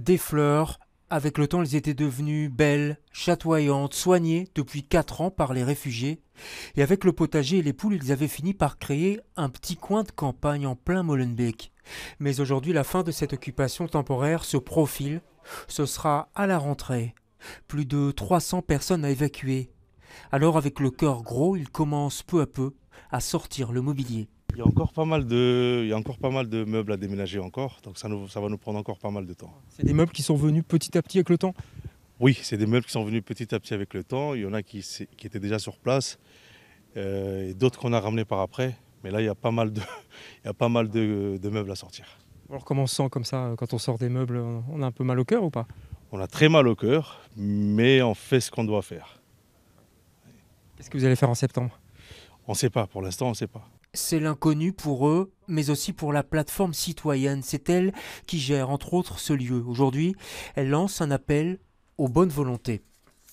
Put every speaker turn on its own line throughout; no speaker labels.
Des fleurs, avec le temps elles étaient devenues belles, chatoyantes, soignées depuis 4 ans par les réfugiés. Et avec le potager et les poules, ils avaient fini par créer un petit coin de campagne en plein Molenbeek. Mais aujourd'hui, la fin de cette occupation temporaire se profile. Ce sera à la rentrée. Plus de 300 personnes à évacuer. Alors avec le cœur gros, ils commencent peu à peu à sortir le mobilier.
Il y a encore pas mal de meubles à déménager encore, donc ça va nous prendre encore pas mal de temps.
C'est des meubles qui sont venus petit à petit avec le temps.
Oui, c'est des meubles qui sont venus petit à petit avec le temps. Il y en a qui étaient déjà sur place, et d'autres qu'on a ramenés par après. Mais là, il y a pas mal de meubles à sortir.
Alors comment on se sent comme ça quand on sort des meubles? On a un peu mal au cœur ou pas?
On a très mal au cœur, mais on fait ce qu'on doit faire.
Qu'est-ce que vous allez faire en septembre?
On ne sait pas, pour l'instant, on ne sait pas.
C'est l'inconnu pour eux, mais aussi pour la plateforme citoyenne. C'est elle qui gère entre autres ce lieu. Aujourd'hui, elle lance un appel aux bonnes volontés.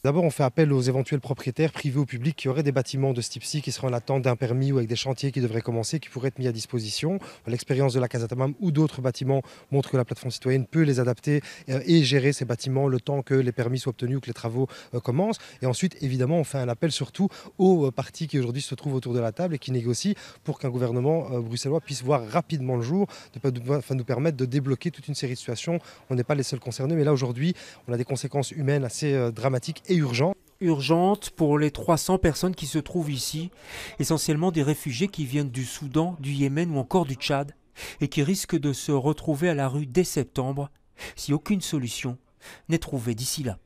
D'abord, on fait appel aux éventuels propriétaires, privés ou publics, qui auraient des bâtiments de ce type-ci, qui seraient en attente d'un permis ou avec des chantiers qui devraient commencer, qui pourraient être mis à disposition. L'expérience de la Casa Tamam ou d'autres bâtiments montre que la plateforme citoyenne peut les adapter et gérer ces bâtiments le temps que les permis soient obtenus ou que les travaux commencent. Et ensuite, évidemment, on fait un appel surtout aux partis qui aujourd'hui se trouvent autour de la table et qui négocient pour qu'un gouvernement bruxellois puisse voir rapidement le jour, nous permettre de débloquer toute une série de situations. On n'est pas les seuls concernés, mais là aujourd'hui, on a des conséquences humaines assez dramatiques et
urgente pour les 300 personnes qui se trouvent ici, essentiellement des réfugiés qui viennent du Soudan, du Yémen ou encore du Tchad, et qui risquent de se retrouver à la rue dès septembre si aucune solution n'est trouvée d'ici là.